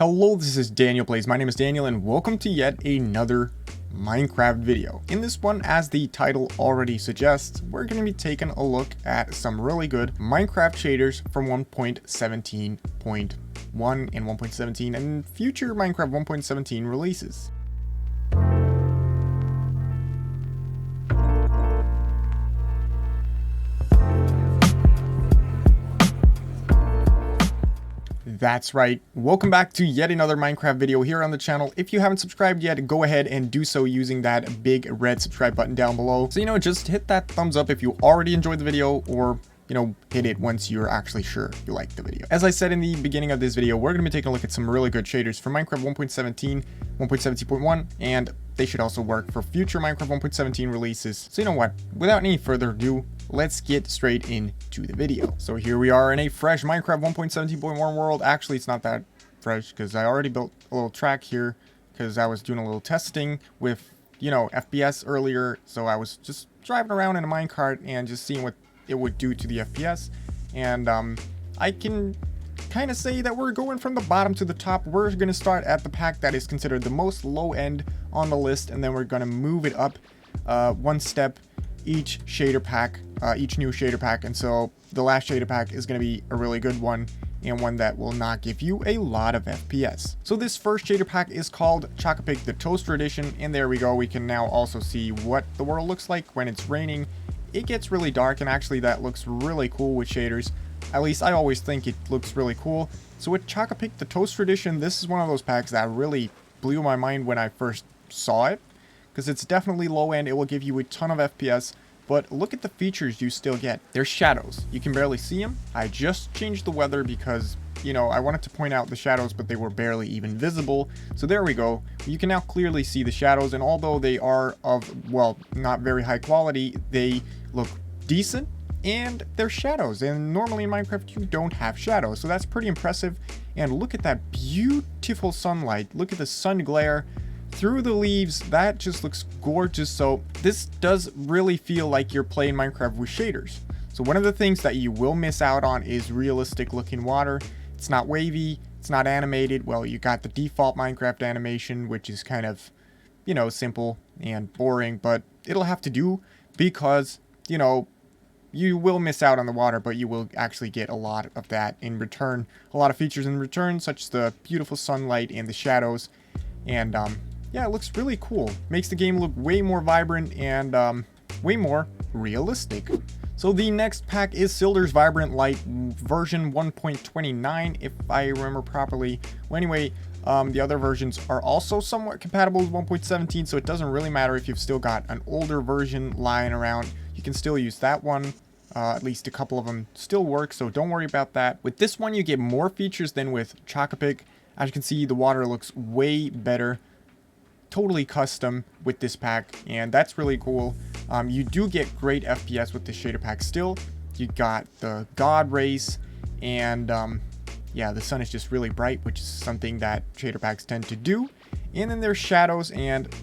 Hello, this is DanielPlays. My name is Daniel and welcome to yet another Minecraft video. In this one, as the title already suggests, we're going to be taking a look at some really good Minecraft shaders from 1.17.1 and 1.17 and future Minecraft 1.17 releases. That's right. Welcome back to yet another Minecraft video here on the channel. If you haven't subscribed yet, go ahead and do so using that big red subscribe button down below. So, just hit that thumbs up if you already enjoyed the video, or, hit it once you're actually sure you like the video. As I said in the beginning of this video, we're going to be taking a look at some really good shaders for Minecraft 1.17, 1.17.1, and they should also work for future Minecraft 1.17 releases. So what, without any further ado, let's get straight into the video. So here we are in a fresh Minecraft 1.17.1 world. Actually, it's not that fresh because I already built a little track here because I was doing a little testing with, FPS earlier. So I was just driving around in a minecart and just seeing what it would do to the FPS. And I can kind of say that we're going from the bottom to the top. We're going to start at the pack that is considered the most low end on the list, and then we're going to move it up one step each shader pack, each new shader pack. And so the last shader pack is going to be a really good one, and one that will not give you a lot of FPS. So this first shader pack is called Chocapic the Toaster Edition, and there we go. We can now also see what the world looks like when it's raining. It gets really dark, and actually that looks really cool with shaders. At least I always think it looks really cool. So with Chocapic the Toaster Edition, this is one of those packs that really blew my mind when I first saw it, because it's definitely low end. It will give you a ton of FPS, but look at the features you still get. There's shadows. You can barely see them. I just changed the weather because, I wanted to point out the shadows, but they were barely even visible. So there we go. You can now clearly see the shadows, and although they are of, well, not very high quality, they look decent, and they're shadows. And normally in Minecraft, you don't have shadows, so that's pretty impressive. And look at that beautiful sunlight. Look at the sun glare through the leaves. That just looks gorgeous. So this does really feel like you're playing Minecraft with shaders. So one of the things that you will miss out on is realistic looking water. It's not wavy, it's not animated. Well, you got the default Minecraft animation, which is kind of, simple and boring, but it'll have to do because, you will miss out on the water, but you will actually get a lot of that in return. A lot of features in return, such as the beautiful sunlight and the shadows. And, yeah, it looks really cool. Makes the game look way more vibrant and way more realistic. So the next pack is Sildur's Vibrant Lite version 1.29, if I remember properly. Well, anyway, the other versions are also somewhat compatible with 1.17, so it doesn't really matter if you've still got an older version lying around. You can still use that one. At least a couple of them still work, so don't worry about that. With this one, you get more features than with Chocapic. As you can see, the water looks way better. Totally custom with this pack, and that's really cool. You do get great FPS with the shader pack still. You got the God rays, and yeah, the sun is just really bright, which is something that shader packs tend to do. And then there's shadows, and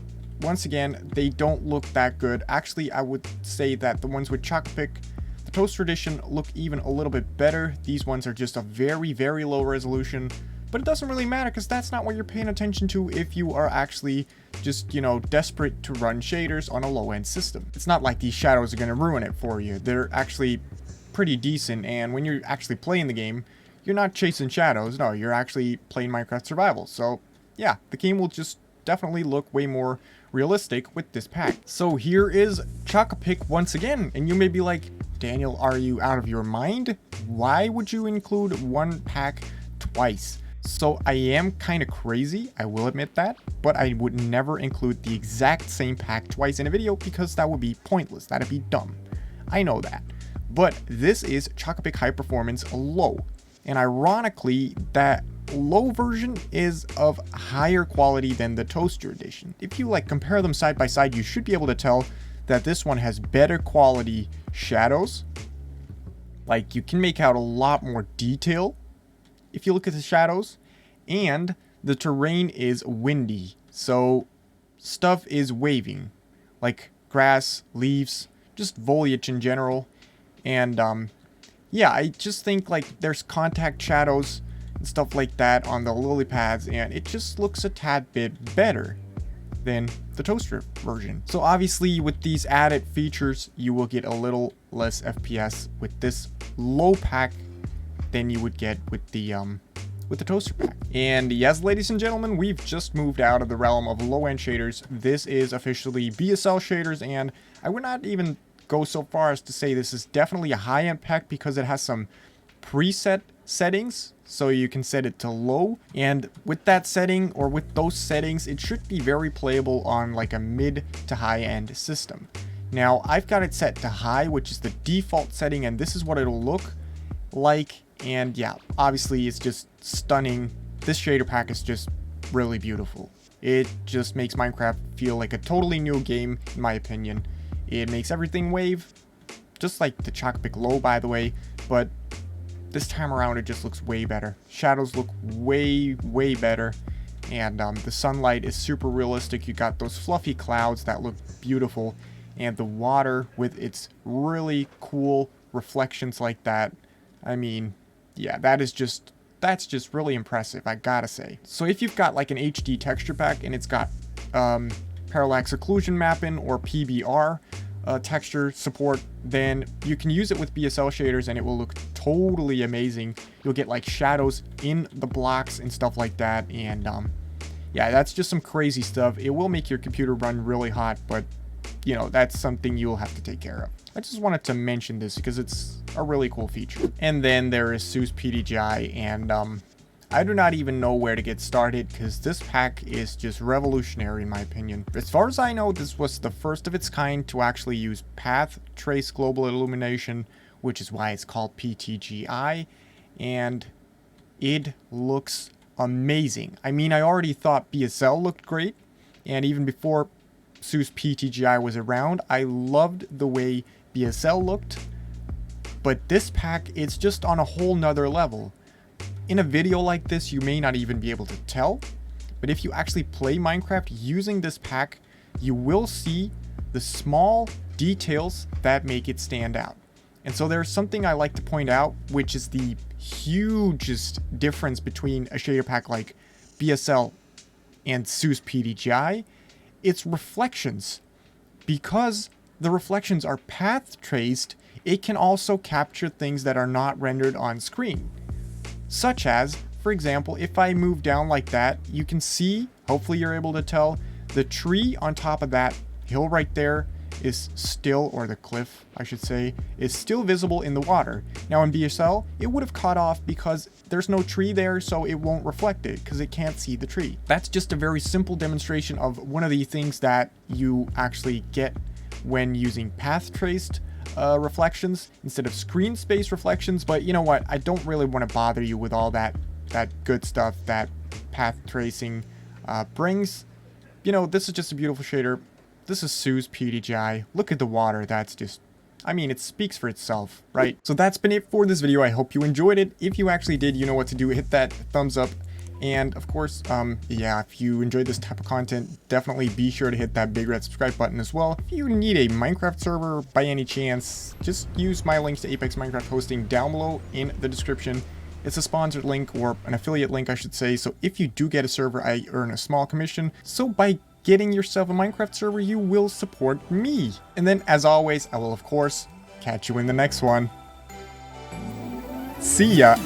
once again, they don't look that good. Actually, I would say that the ones with Chocapic, the Toaster Edition, look even a little bit better. These ones are just a very, very low resolution. But it doesn't really matter because that's not what you're paying attention to if you are actually just, desperate to run shaders on a low-end system. It's not like these shadows are going to ruin it for you. They're actually pretty decent, and when you're actually playing the game, you're not chasing shadows. No, you're actually playing Minecraft Survival. So, yeah, the game will just definitely look way more realistic with this pack. So here is Chocapic once again, and you may be like, Daniel, are you out of your mind? Why would you include one pack twice? So I am kind of crazy, I will admit that, but I would never include the exact same pack twice in a video because that would be pointless. That'd be dumb. I know that. But this is Chocapic High Performance Low. And ironically, that low version is of higher quality than the Toaster Edition. If you compare them side by side, you should be able to tell that this one has better quality shadows. You can make out a lot more detail if you look at the shadows, and the terrain is windy, so stuff is waving, like grass, leaves, just foliage in general. And yeah, I just think there's contact shadows and stuff like that on the lily pads, and it just looks a tad bit better than the toaster version. So obviously with these added features, you will get a little less FPS with this low pack than you would get with the toaster pack. And yes, ladies and gentlemen, we've just moved out of the realm of low-end shaders. This is officially BSL shaders, and I would not even go so far as to say this is definitely a high-end pack because it has some preset settings, so you can set it to low, and with that setting or with those settings, it should be very playable on like a mid to high-end system. Now I've got it set to high, which is the default setting, and this is what it'll look like. And yeah, obviously it's just stunning. This shader pack is just really beautiful. It just makes Minecraft feel like a totally new game, in my opinion. It makes everything wave, just like the Chocapic Low, by the way, but this time around it just looks way better. Shadows look way better, and the sunlight is super realistic. You got those fluffy clouds that look beautiful, and the water with its really cool reflections like that. I mean, yeah, that's just really impressive, I gotta say. So if you've got like an HD texture pack and it's got parallax occlusion mapping or PBR texture support, then you can use it with BSL shaders and it will look totally amazing. You'll get like shadows in the blocks and stuff like that, and yeah, that's just some crazy stuff. It will make your computer run really hot, but you know, that's something you'll have to take care of. I just wanted to mention this because it's a really cool feature. And then there is SEUS PTGI, and I do not even know where to get started because this pack is just revolutionary in my opinion. As far as I know, this was the first of its kind to actually use path trace global illumination, which is why it's called PTGI, and it looks amazing. I mean, I already thought BSL looked great, and even before SEUS PTGI was around, I loved the way BSL looked, but this pack, it's just on a whole nother level. In a video like this, you may not even be able to tell, but if you actually play Minecraft using this pack, you will see the small details that make it stand out. And so there's something I like to point out, which is the hugest difference between a shader pack like BSL and SEUS PTGI. It's reflections. Because the reflections are path traced, it can also capture things that are not rendered on screen. Such as, for example, if I move down like that, you can see, hopefully you're able to tell, the tree on top of that hill right there is still, or the cliff, I should say, is still visible in the water. Now in BSL, it would have cut off because there's no tree there, so it won't reflect it because it can't see the tree. That's just a very simple demonstration of one of the things that you actually get when using path traced reflections instead of screen space reflections. But you know what, I don't really want to bother you with all that good stuff that path tracing brings. You know, this is just a beautiful shader. This is SEUS PTGI. Look at the water. That's just, I mean, it speaks for itself, right? So that's been it for this video. I hope you enjoyed it. If you actually did, you know what to do. Hit that thumbs up. And of course, yeah, if you enjoyed this type of content, definitely be sure to hit that big red subscribe button as well. If you need a Minecraft server by any chance, just use my links to Apex Minecraft hosting down below in the description. It's a sponsored link, or an affiliate link, I should say. So if you do get a server, I earn a small commission. So by getting yourself a Minecraft server, you will support me. And then, as always, I will, of course, catch you in the next one. See ya!